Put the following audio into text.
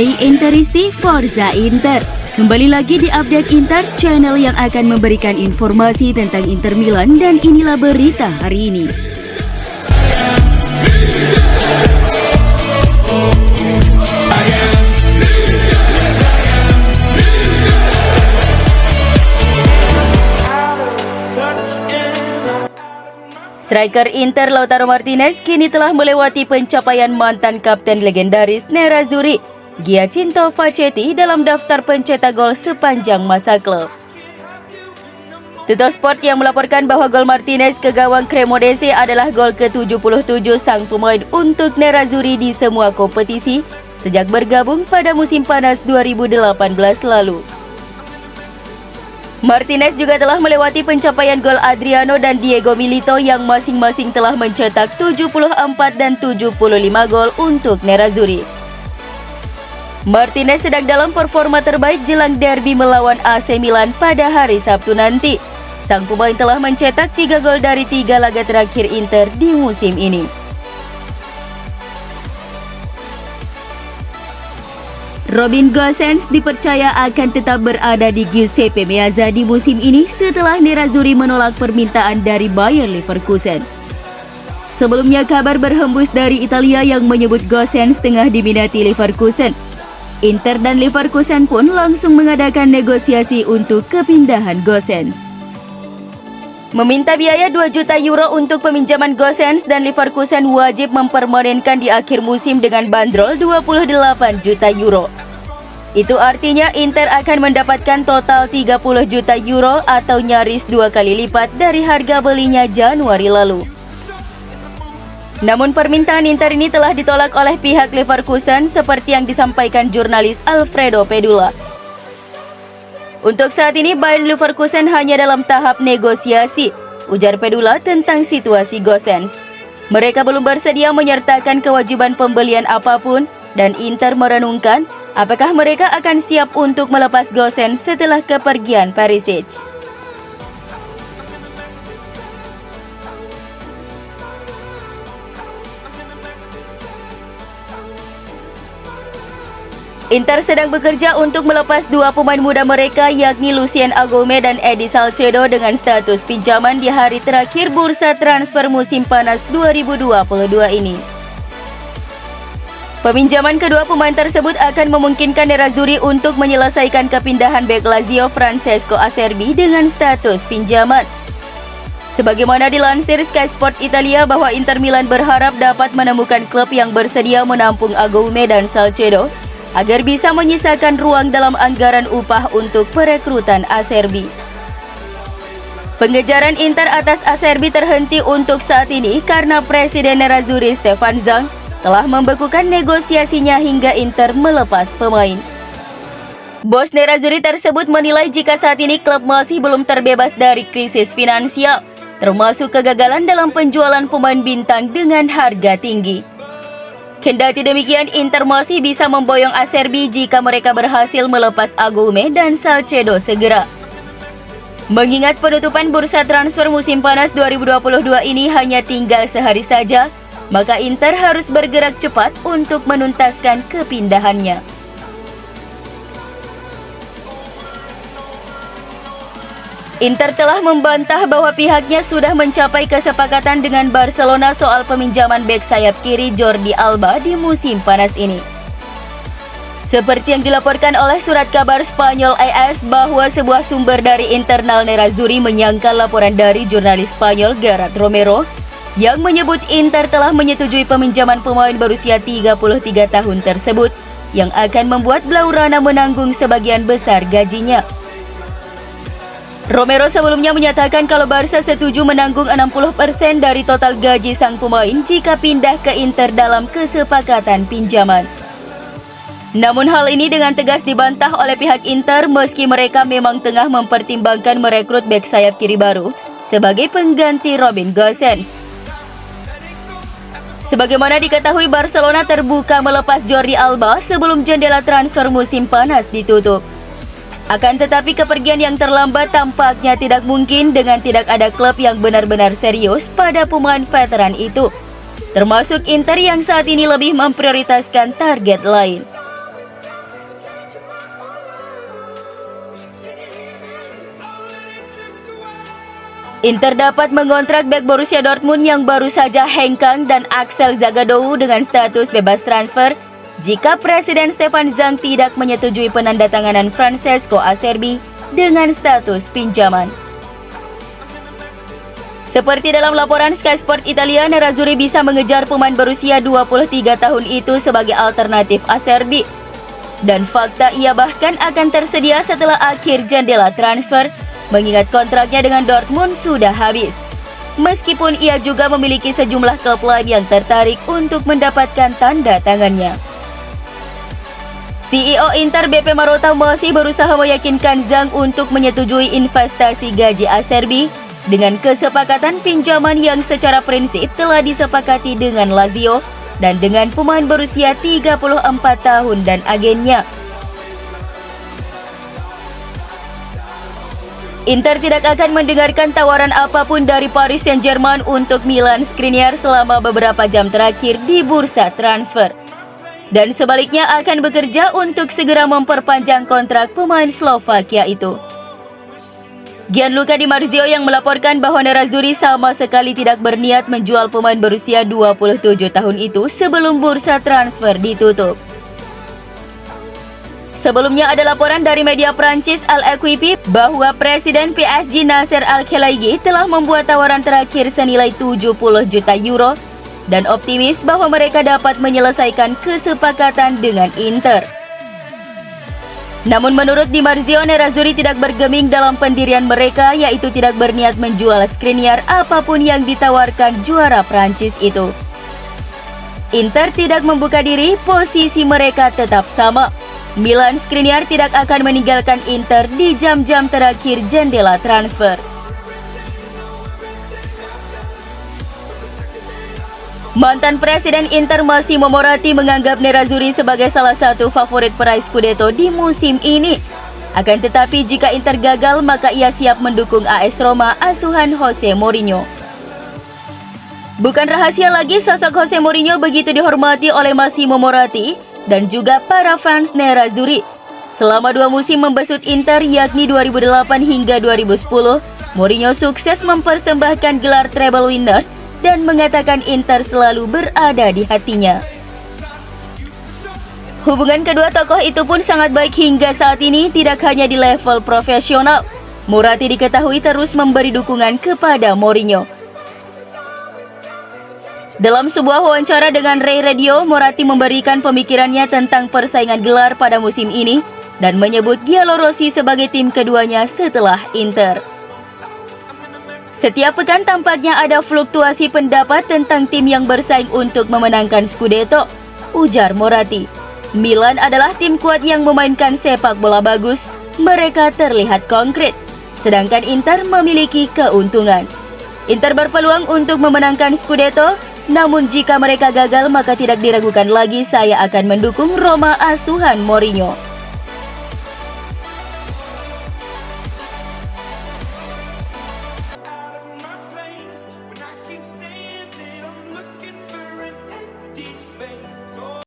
Hey Interisti, Forza Inter. Kembali lagi di Update Inter, channel yang akan memberikan informasi tentang Inter Milan, dan inilah berita hari ini. Striker Inter Lautaro Martinez kini telah melewati pencapaian mantan kapten legendaris Nerazzurri, Giacinto Facchetti, dalam daftar pencetak gol sepanjang masa klub. Tuttosport yang melaporkan bahwa gol Martinez ke gawang Cremonese adalah gol ke-77 sang pemain untuk Nerazzurri di semua kompetisi sejak bergabung pada musim panas 2018 lalu. Martinez juga telah melewati pencapaian gol Adriano dan Diego Milito yang masing-masing telah mencetak 74 dan 75 gol untuk Nerazzurri. Martinez sedang dalam performa terbaik jelang derby melawan AC Milan pada hari Sabtu nanti. Sang pemain telah mencetak 3 gol dari 3 laga terakhir Inter di musim ini. Robin Gosens dipercaya akan tetap berada di Giuseppe Meazza di musim ini setelah Nerazzurri menolak permintaan dari Bayer Leverkusen. Sebelumnya kabar berhembus dari Italia yang menyebut Gosens tengah diminati Leverkusen. Inter dan Leverkusen pun langsung mengadakan negosiasi untuk kepindahan Gosens. Meminta biaya 2 juta euro untuk peminjaman Gosens, dan Leverkusen wajib mempermanenkan di akhir musim dengan bandrol 28 juta euro. Itu artinya Inter akan mendapatkan total 30 juta euro atau nyaris 2 kali lipat dari harga belinya Januari lalu. Namun permintaan Inter ini telah ditolak oleh pihak Leverkusen seperti yang disampaikan jurnalis Alfredo Pedula. Untuk saat ini Bayer Leverkusen hanya dalam tahap negosiasi, ujar Pedula tentang situasi Gosens. Mereka belum bersedia menyertakan kewajiban pembelian apapun, dan Inter merenungkan apakah mereka akan siap untuk melepas Gosens setelah kepergian Perisic. Inter sedang bekerja untuk melepas 2 pemain muda mereka, yakni Lucien Agoume dan Edi Salcedo, dengan status pinjaman di hari terakhir bursa transfer musim panas 2022 ini. Peminjaman kedua pemain tersebut akan memungkinkan Nerazzurri untuk menyelesaikan kepindahan bek Lazio Francesco Acerbi dengan status pinjaman. Sebagaimana dilansir Sky Sport Italia bahwa Inter Milan berharap dapat menemukan klub yang bersedia menampung Agoume dan Salcedo agar bisa menyisakan ruang dalam anggaran upah untuk perekrutan Acerbi. Pengejaran Inter atas Acerbi terhenti untuk saat ini karena Presiden Nerazzurri Stefan Zhang telah membekukan negosiasinya hingga Inter melepas pemain. Bos Nerazzurri tersebut menilai jika saat ini klub masih belum terbebas dari krisis finansial, termasuk kegagalan dalam penjualan pemain bintang dengan harga tinggi. Kendati demikian, Inter masih bisa memboyong Acerbi jika mereka berhasil melepas Agoume dan Salcedo segera. Mengingat penutupan bursa transfer musim panas 2022 ini hanya tinggal sehari saja, maka Inter harus bergerak cepat untuk menuntaskan kepindahannya. Inter telah membantah bahwa pihaknya sudah mencapai kesepakatan dengan Barcelona soal peminjaman bek sayap kiri Jordi Alba di musim panas ini. Seperti yang dilaporkan oleh surat kabar Spanyol AS, bahwa sebuah sumber dari internal Nerazzurri menyangkal laporan dari jurnalis Spanyol Gerard Romero yang menyebut Inter telah menyetujui peminjaman pemain berusia 33 tahun tersebut yang akan membuat Blaugrana menanggung sebagian besar gajinya. Romero sebelumnya menyatakan kalau Barca setuju menanggung 60% dari total gaji sang pemain jika pindah ke Inter dalam kesepakatan pinjaman. Namun hal ini dengan tegas dibantah oleh pihak Inter meski mereka memang tengah mempertimbangkan merekrut bek sayap kiri baru sebagai pengganti Robin Gosens. Sebagaimana diketahui, Barcelona terbuka melepas Jordi Alba sebelum jendela transfer musim panas ditutup. Akan tetapi kepergian yang terlambat tampaknya tidak mungkin dengan tidak ada klub yang benar-benar serius pada pemain veteran itu, termasuk Inter yang saat ini lebih memprioritaskan target lain. Inter dapat mengontrak bek Borussia Dortmund yang baru saja hengkang dan Axel Zagadou dengan status bebas transfer jika Presiden Stefan Zhang tidak menyetujui penandatanganan Francesco Acerbi dengan status pinjaman. Seperti dalam laporan Sky Sport Italia, Nerazzurri bisa mengejar pemain berusia 23 tahun itu sebagai alternatif Acerbi. Dan fakta ia bahkan akan tersedia setelah akhir jendela transfer, mengingat kontraknya dengan Dortmund sudah habis. Meskipun ia juga memiliki sejumlah klub lain yang tertarik untuk mendapatkan tanda tangannya. CEO Inter BP Marotta masih berusaha meyakinkan Zhang untuk menyetujui investasi gaji Acerbi dengan kesepakatan pinjaman yang secara prinsip telah disepakati dengan Lazio dan dengan pemain berusia 34 tahun dan agennya. Inter tidak akan mendengarkan tawaran apapun dari Paris Saint-Germain untuk Milan Skriniar selama beberapa jam terakhir di bursa transfer. Dan sebaliknya akan bekerja untuk segera memperpanjang kontrak pemain Slovakia itu. Gianluca Di Marzio yang melaporkan bahwa Nerazzurri sama sekali tidak berniat menjual pemain berusia 27 tahun itu sebelum bursa transfer ditutup. Sebelumnya ada laporan dari media Prancis L'Equipe bahwa Presiden PSG Nasser Al-Khelaifi telah membuat tawaran terakhir senilai 70 juta euro dan optimis bahwa mereka dapat menyelesaikan kesepakatan dengan Inter. Namun menurut Di Marzio, Nerazzurri tidak bergeming dalam pendirian mereka, yaitu tidak berniat menjual Skriniar apapun yang ditawarkan juara Prancis itu. Inter tidak membuka diri, posisi mereka tetap sama. Milan Skriniar tidak akan meninggalkan Inter di jam-jam terakhir jendela transfer. Mantan Presiden Inter Massimo Moratti menganggap Nerazzurri sebagai salah satu favorit peraih Scudetto di musim ini. Akan tetapi jika Inter gagal, maka ia siap mendukung AS Roma asuhan Jose Mourinho. Bukan rahasia lagi, sosok Jose Mourinho begitu dihormati oleh Massimo Moratti dan juga para fans Nerazzurri. Selama 2 musim membesut Inter, yakni 2008 hingga 2010, Mourinho sukses mempersembahkan gelar treble winners dan mengatakan Inter selalu berada di hatinya. Hubungan kedua tokoh itu pun sangat baik hingga saat ini, tidak hanya di level profesional. Moratti diketahui terus memberi dukungan kepada Mourinho. Dalam sebuah wawancara dengan Rai Radio, Moratti memberikan pemikirannya tentang persaingan gelar pada musim ini dan menyebut Giallorossi sebagai tim keduanya setelah Inter. Setiap pekan tampaknya ada fluktuasi pendapat tentang tim yang bersaing untuk memenangkan Scudetto, ujar Moratti. Milan adalah tim kuat yang memainkan sepak bola bagus, mereka terlihat konkret, sedangkan Inter memiliki keuntungan. Inter berpeluang untuk memenangkan Scudetto, namun jika mereka gagal maka tidak diragukan lagi saya akan mendukung Roma asuhan Mourinho.